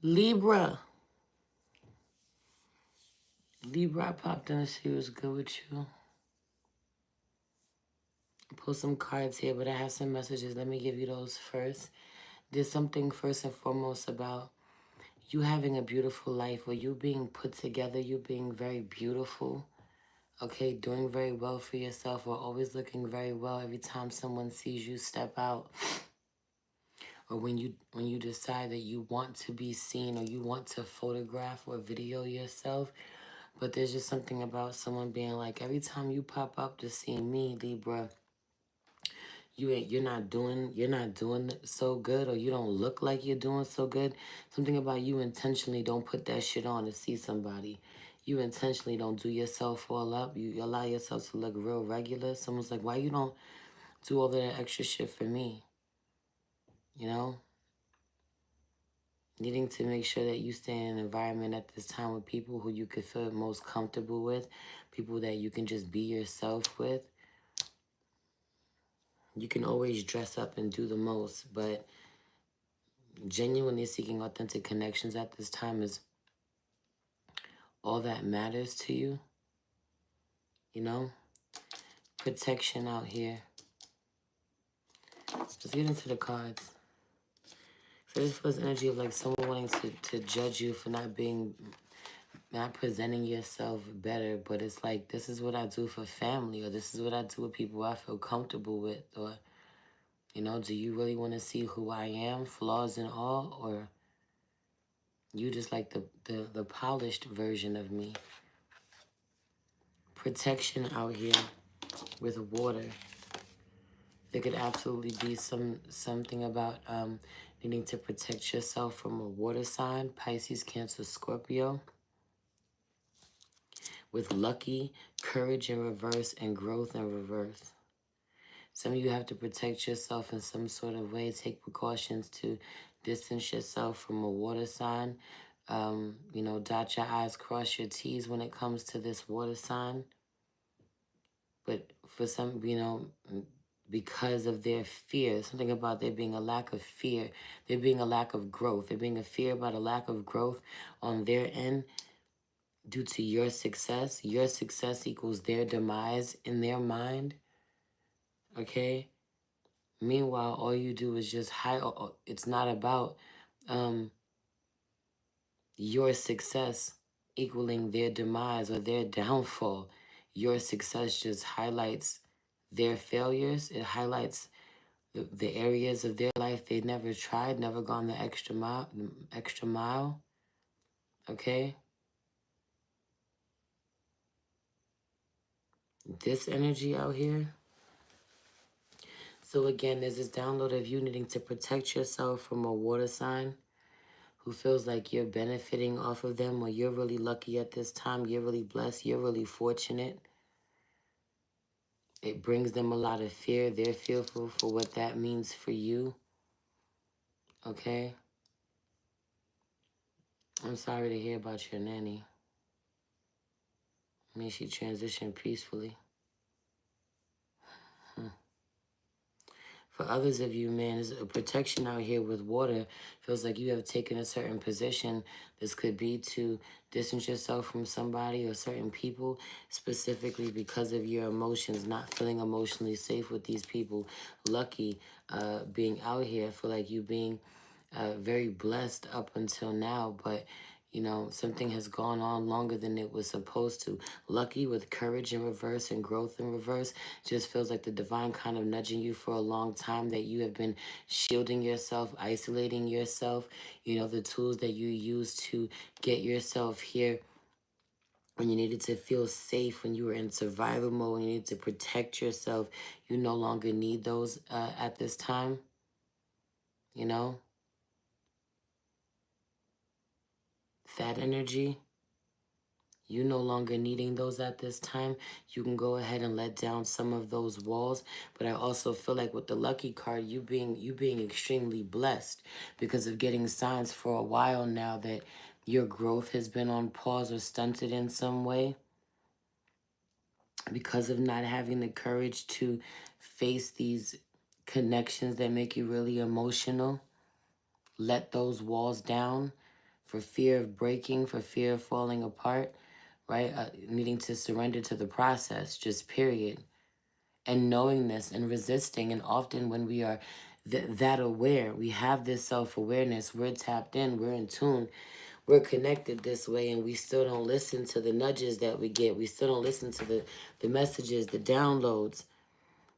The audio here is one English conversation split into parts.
Libra. Libra, I popped in to see what's good with you. Pull some cards here, but I have some messages. Let me give you those first. There's something first and foremost about you having a beautiful life, or you being put together, you being very beautiful, okay, doing very well for yourself, or always looking very well every time someone sees you step out, or when you decide that you want to be seen, or you want to photograph or video yourself. But there's just something about someone being like, every time you pop up to see me, Libra, you're not doing so good, or you don't look like you're doing so good. Something about you intentionally don't put that shit on to see somebody. You intentionally don't do yourself all up. You allow yourself to look real regular. Someone's like, why you don't do all that extra shit for me? You know? Needing to make sure that you stay in an environment at this time with people who you could feel most comfortable with, people that you can just be yourself with. You can always dress up and do the most, but genuinely seeking authentic connections at this time is all that matters to you. You know? Protection out here. Let's get into the cards. So this feels energy of like someone wanting to judge you for not presenting yourself better, but it's like, this is what I do for family, or this is what I do with people I feel comfortable with, or, you know, do you really want to see who I am, flaws and all, or you just like the polished version of me? Protection out here with water. There could absolutely be something about needing to protect yourself from a water sign, Pisces, Cancer, Scorpio, with lucky, courage in reverse, and growth in reverse. Some of you have to protect yourself in some sort of way. Take precautions to distance yourself from a water sign. You know, dot your I's, cross your T's when it comes to this water sign. But for some, you know, because of their fear, something about there being a lack of fear, there being a lack of growth, there being a fear about a lack of growth on their end due to your success equals their demise in their mind, okay? Meanwhile, all you do is just hide. It's not about your success equaling their demise or their downfall. Your success just highlights their failures. It highlights the areas of their life they never tried, never gone the extra mile. Okay? This energy out here. So again, there's this download of you needing to protect yourself from a water sign who feels like you're benefiting off of them, or you're really lucky at this time, you're really blessed, you're really fortunate. It brings them a lot of fear. They're fearful for what that means for you. Okay? I'm sorry to hear about your nanny. I mean, she transitioned peacefully. For others of you, man, there's a protection out here with water. Feels like you have taken a certain position. This could be to distance yourself from somebody or certain people, specifically because of your emotions, not feeling emotionally safe with these people. Lucky being out here. I feel like you being very blessed up until now, but you know, something has gone on longer than it was supposed to. Lucky with courage in reverse and growth in reverse. Just feels like the divine kind of nudging you for a long time, that you have been shielding yourself, isolating yourself. You know, the tools that you use to get yourself here when you needed to feel safe, when you were in survival mode, when you needed to protect yourself. You no longer need those at this time, you know? That energy. You no longer needing those at this time. You can go ahead and let down some of those walls. But I also feel like with the lucky card, you being extremely blessed because of getting signs for a while now that your growth has been on pause or stunted in some way because of not having the courage to face these connections that make you really emotional. Let those walls down. for fear of breaking, for fear of falling apart, right? Needing to surrender to the process, just period. And knowing this and resisting. And often when we are that aware, we have this self-awareness, we're tapped in, we're in tune, we're connected this way, and we still don't listen to the nudges that we get. We still don't listen to the messages, the downloads.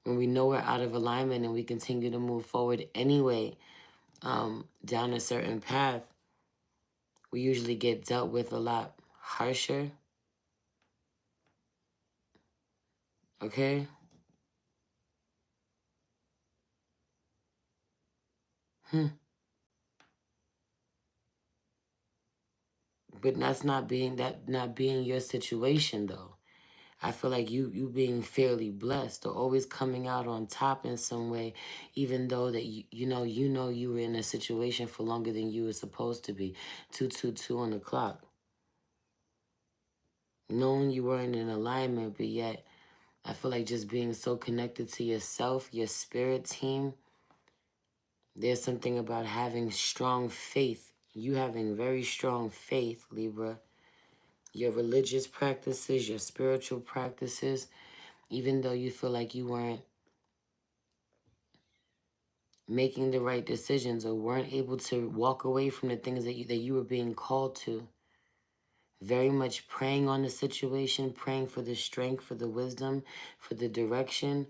When we know we're out of alignment and we continue to move forward anyway, down a certain path, we usually get dealt with a lot harsher. Okay? But that's not being your situation though. I feel like you being fairly blessed or always coming out on top in some way, even though that you know you were in a situation for longer than you were supposed to be. 222 on the clock. Knowing you weren't in alignment, but yet I feel like just being so connected to yourself, your spirit team. There's something about having strong faith. You having very strong faith, Libra. Your religious practices, your spiritual practices, even though you feel like you weren't making the right decisions or weren't able to walk away from the things that you were being called to. Very much praying on the situation, praying for the strength, for the wisdom, for the direction,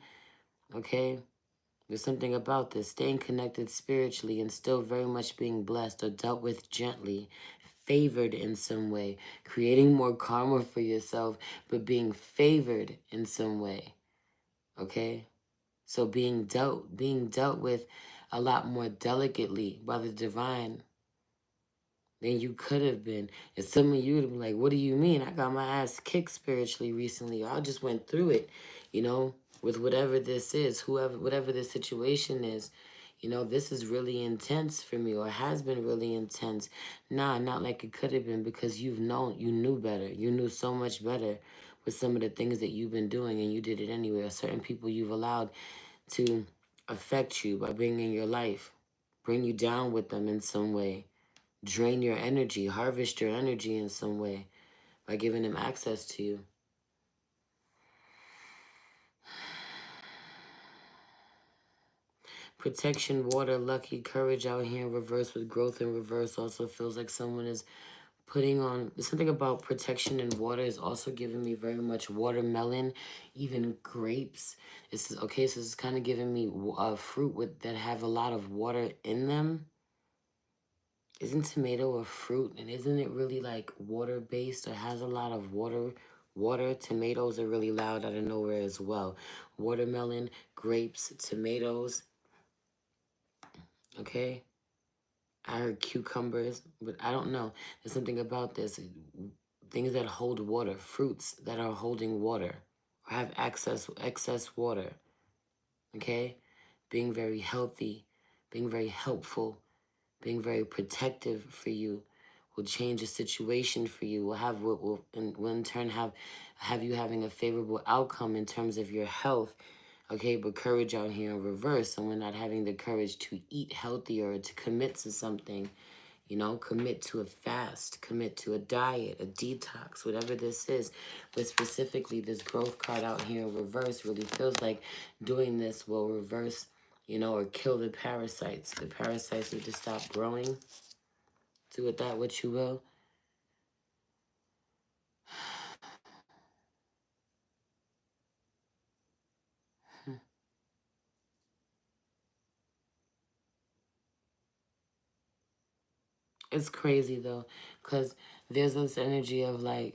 okay? There's something about this, staying connected spiritually and still very much being blessed or dealt with gently, favored in some way, creating more karma for yourself, but being favored in some way, okay? So being dealt with a lot more delicately by the divine than you could have been. And some of you would be like, what do you mean? I got my ass kicked spiritually recently. I just went through it, with whatever this is, whatever the situation is. This is really intense for me or has been really intense. Nah, not like it could have been because you knew better. You knew so much better with some of the things that you've been doing and you did it anyway. Or certain people you've allowed to affect you by being in your life, bring you down with them in some way, drain your energy, harvest your energy in some way by giving them access to you. Protection, water, lucky, courage out here in reverse with growth in reverse also feels like someone is putting on something about protection and water is also giving me very much watermelon, even grapes. This is okay, so it's kind of giving me fruit that have a lot of water in them. Isn't tomato a fruit, and isn't it really like water based or has a lot of water? Tomatoes are really loud out of nowhere as well. Watermelon, grapes, tomatoes. Okay, I heard cucumbers, but I don't know. There's something about this. Things that hold water, fruits that are holding water or have excess water. Okay, being very healthy, being very helpful, being very protective for you will change the situation for you. Will in turn have you having a favorable outcome in terms of your health. Okay, but courage out here in reverse. Someone not having the courage to eat healthier or to commit to something. Commit to a fast, commit to a diet, a detox, whatever this is. But specifically, this growth card out here in reverse really feels like doing this will reverse, or kill the parasites. The parasites need to stop growing. Do with that what you will. It's crazy though, because there's this energy of like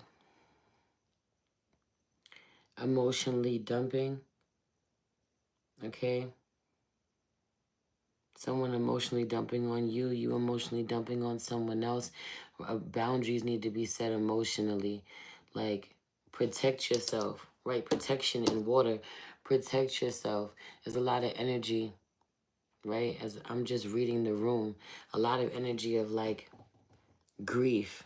emotionally dumping, okay? Someone emotionally dumping on you, you emotionally dumping on someone else. Boundaries need to be set emotionally. Like, protect yourself, right? Protection in water. Protect yourself. There's a lot of energy, right? As I'm just reading the room, a lot of energy of like grief,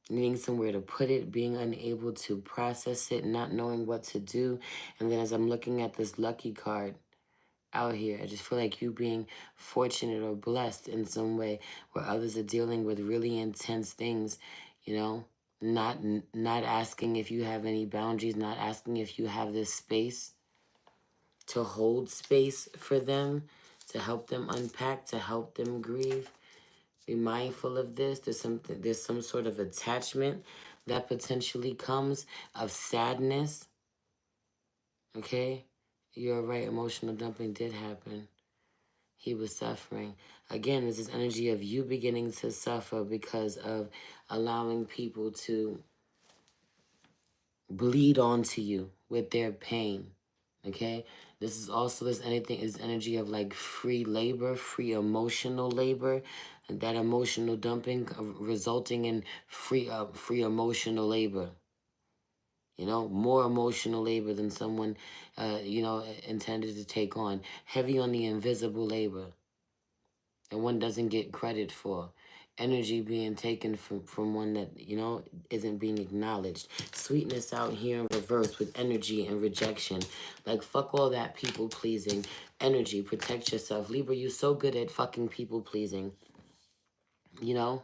needing somewhere to put it, being unable to process it, not knowing what to do. And then as I'm looking at this lucky card, out here. I just feel like you being fortunate or blessed in some way where others are dealing with really intense things, you know, not asking if you have any boundaries, not asking if you have this space to hold space for them, to help them unpack, to help them grieve. Be mindful of this. There's some sort of attachment that potentially comes of sadness. Okay? You're right, emotional dumping did happen. He was suffering. Again, this is energy of you beginning to suffer because of allowing people to bleed onto you with their pain. Okay? This is also this anything is energy of like free labor, free emotional labor, and that emotional dumping resulting in free emotional labor. You know, more emotional labor than someone, intended to take on. Heavy on the invisible labor that one doesn't get credit for. Energy being taken from one that, isn't being acknowledged. Sweetness out here in reverse with energy and rejection. Like, fuck all that people pleasing. Energy, protect yourself. Libra, you so good at fucking people pleasing. You know?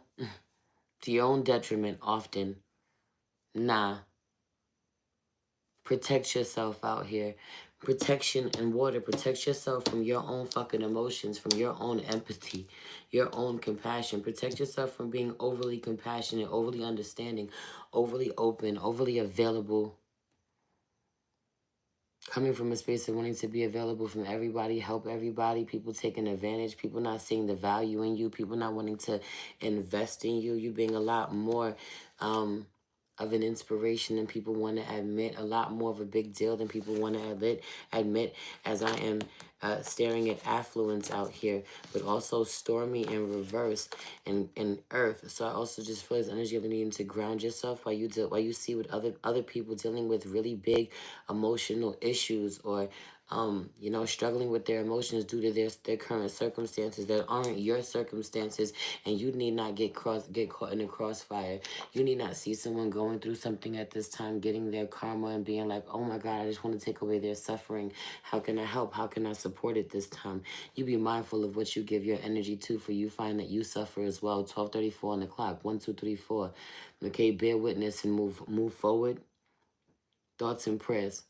To your own detriment often. Nah. Protect yourself out here. Protection and water. Protect yourself from your own fucking emotions, from your own empathy, your own compassion. Protect yourself from being overly compassionate, overly understanding, overly open, overly available. Coming from a space of wanting to be available from everybody, help everybody, people taking advantage, people not seeing the value in you, people not wanting to invest in you, you being a lot more of an inspiration than people want to admit, a lot more of a big deal than people want to admit, as I am staring at affluence out here, but also stormy in reverse in earth. So I also just feel this energy of the needing to ground yourself while you see what other people dealing with really big emotional issues or struggling with their emotions due to their current circumstances that aren't your circumstances, and you need not get caught in a crossfire. You need not see someone going through something at this time, getting their karma and being like, oh my God, I just want to take away their suffering. How can I help? How can I support it this time? You be mindful of what you give your energy to, for you find that you suffer as well. 12:34 on the clock. 1, 2, 3, 4. Okay, bear witness and move forward. Thoughts and prayers.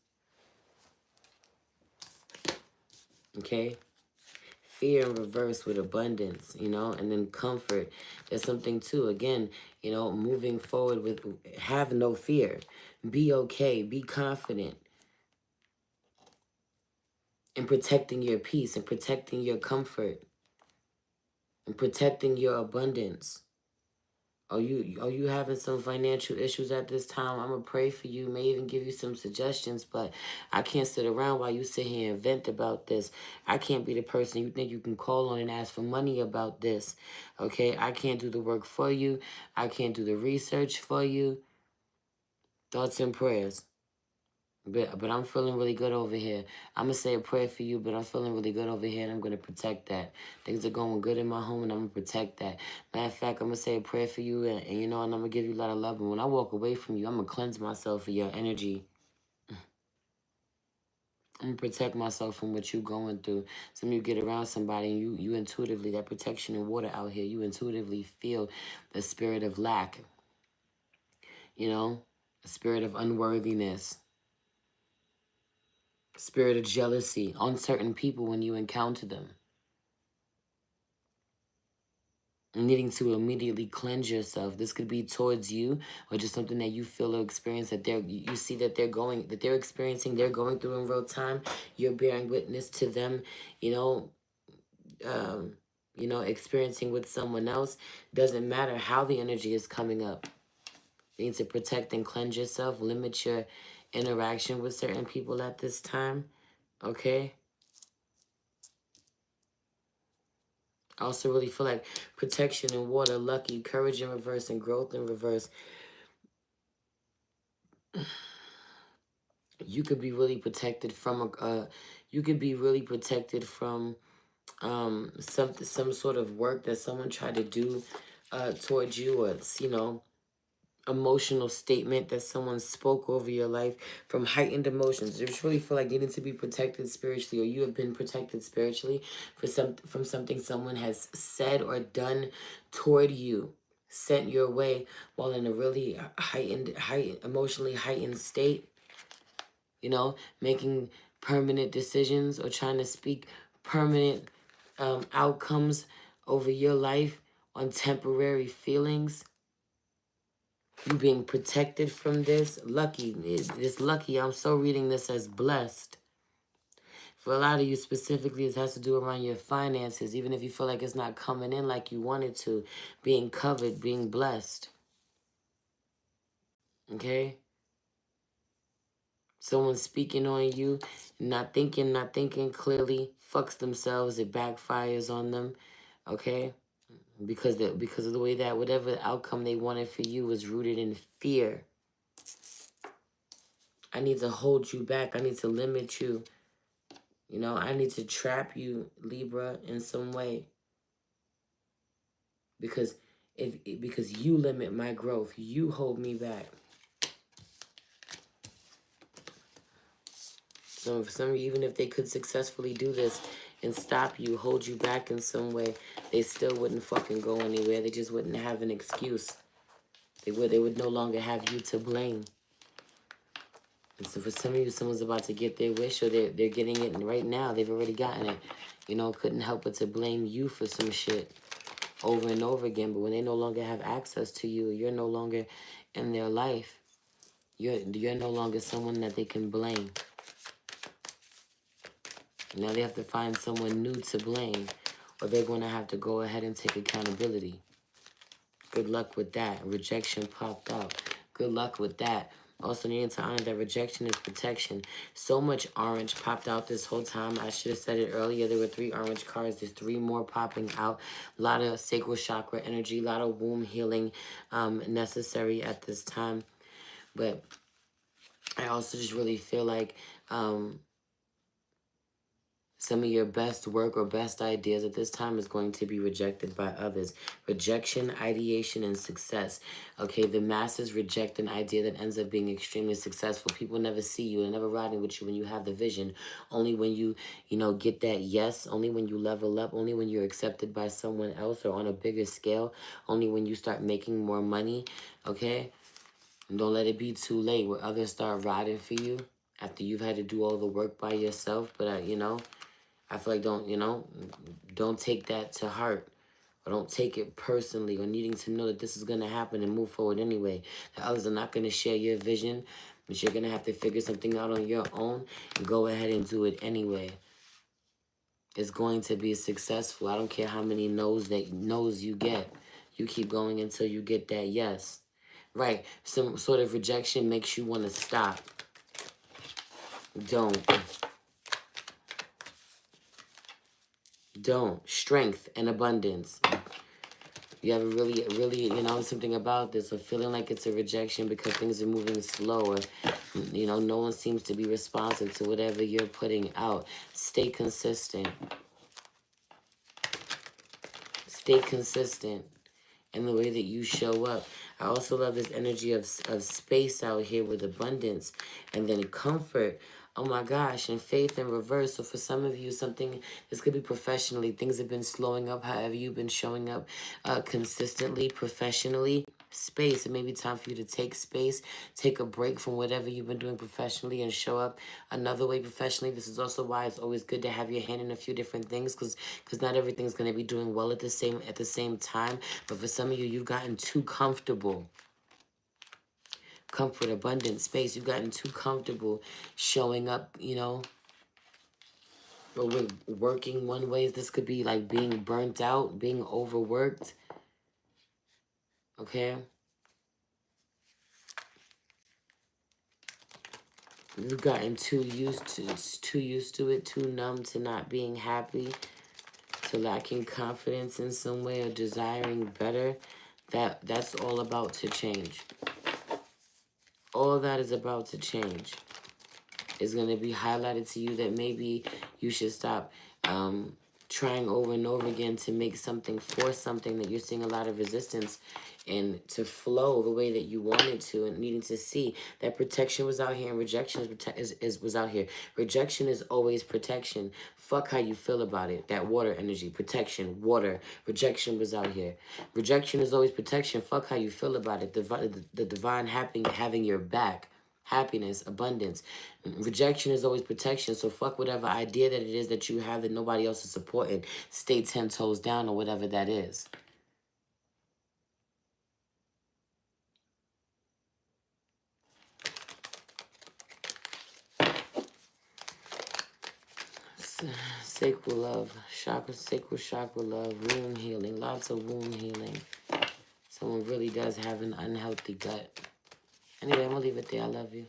Okay? Fear in reverse with abundance, and then comfort. There's something too, again, moving forward with have no fear. Be okay, be confident in protecting your peace and protecting your comfort and protecting your abundance. Are you having some financial issues at this time? I'm gonna pray for you, may even give you some suggestions, but I can't sit around while you sit here and vent about this. I can't be the person you think you can call on and ask for money about this. Okay? I can't do the work for you. I can't do the research for you. Thoughts and prayers. But I'm feeling really good over here. I'm going to say a prayer for you, but I'm feeling really good over here, and I'm going to protect that. Things are going good in my home, and I'm going to protect that. Matter of fact, I'm going to say a prayer for you, and I'm going to give you a lot of love. And when I walk away from you, I'm going to cleanse myself of your energy. I'm going to protect myself from what you're going through. Some of you get around somebody, and you intuitively, that protection and water out here, you intuitively feel the spirit of lack, the spirit of unworthiness, spirit of jealousy on certain people when you encounter them. Needing to immediately cleanse yourself. This could be towards you, or just something that you feel or experience that you see that they're experiencing, they're going through in real time. You're bearing witness to them, um, experiencing with someone else. Doesn't matter how the energy is coming up. You need to protect and cleanse yourself. Limit your interaction with certain people at this time. Okay? I also really feel like protection in water, lucky, courage in reverse, and growth in reverse. You could be really protected from some sort of work that someone tried to do towards you, or emotional statement that someone spoke over your life from heightened emotions. You truly feel like needing to be protected spiritually, or you have been protected spiritually from something someone has said or done toward you, sent your way while in a really emotionally heightened state, you know, making permanent decisions or trying to speak permanent outcomes over your life on temporary feelings. You being protected from this. Lucky. It's lucky. I'm so reading this as blessed. For a lot of you specifically, it has to do around your finances. Even if you feel like it's not coming in like you wanted to. Being covered, being blessed. Okay? Someone speaking on you, not thinking clearly, fucks themselves, it backfires on them. Okay? Because of the way that whatever outcome they wanted for you was rooted in fear. I need to hold you back. I need to limit you. You know, I need to trap you, Libra, in some way. Because because you limit my growth. You hold me back. So for some, even if they could successfully do this and stop you, hold you back in some way, they still wouldn't fucking go anywhere. They just wouldn't have an excuse. They would no longer have you to blame. And so for some of you, someone's about to get their wish, or they're getting it right now. They've already gotten it. You know, couldn't help but to blame you for some shit over and over again. But when they no longer have access to you, you're no longer in their life. You're no longer someone that they can blame. Now they have to find someone new to blame, or they're going to have to go ahead and take accountability. Good luck with that. Rejection popped out. Good luck with that. Also needing to honor that rejection is protection. So much orange popped out this whole time. I should have said it earlier. There were 3 orange cards. There's 3 more popping out. A lot of sacral chakra energy. A lot of womb healing necessary at this time. But I also just really feel like some of your best work or best ideas at this time is going to be rejected by others. Rejection, ideation, and success. Okay, the masses reject an idea that ends up being extremely successful. People never see you. They're never riding with you when you have the vision. Only when you get that yes. Only when you level up. Only when you're accepted by someone else or on a bigger scale. Only when you start making more money. Okay? And don't let it be too late where others start riding for you after you've had to do all the work by yourself. But, I feel like don't take that to heart, or don't take it personally, or needing to know that this is going to happen and move forward anyway. The others are not going to share your vision, but you're going to have to figure something out on your own and go ahead and do it anyway. It's going to be successful. I don't care how many no's you get. You keep going until you get that yes. Right. Some sort of rejection makes you want to stop. Don't. Strength and abundance. You have a really, something about this, or feeling like it's a rejection because things are moving slower. No one seems to be responsive to whatever you're putting out. Stay consistent. Stay consistent in the way that you show up. I also love this energy of space out here with abundance and then comfort. Oh my gosh, and faith in reverse. So for some of you, this could be professionally. Things have been slowing up. However, you've been showing up consistently, professionally. Space. It may be time for you to take space, take a break from whatever you've been doing professionally and show up another way professionally. This is also why it's always good to have your hand in a few different things, because not everything's going to be doing well at the same time. But for some of you, you've gotten too comfortable. Comfort, abundance, space. You've gotten too comfortable showing up, But with working one way, this could be like being burnt out, being overworked. Okay? You've gotten too used to it, too numb to not being happy, to lacking confidence in some way or desiring better. That's all about to change. All of that is about to change. It's going to be highlighted to you that maybe you should stop trying over and over again to make something, force something that you're seeing a lot of resistance and to flow the way that you wanted to, and needing to see that protection was out here and rejection was out here. Rejection is always protection. Fuck how you feel about it. That water energy, protection, water, rejection was out here. Rejection is always protection. Fuck how you feel about it. The divine having your back. Happiness, abundance. Rejection is always protection. So fuck whatever idea that it is that you have that nobody else is supporting. Stay 10 toes down or whatever that is. Sacral love, chakra, sacral chakra love, wound healing, lots of wound healing. Someone really does have an unhealthy gut. Anyway, I'm gonna leave it there. I love you.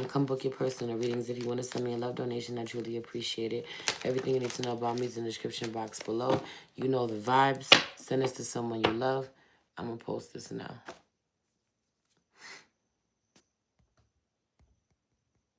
Come book your personal readings. If you want to send me a love donation, I truly appreciate it. Everything you need to know about me is in the description box below. You know the vibes. Send this to someone you love. I'm going to post this now.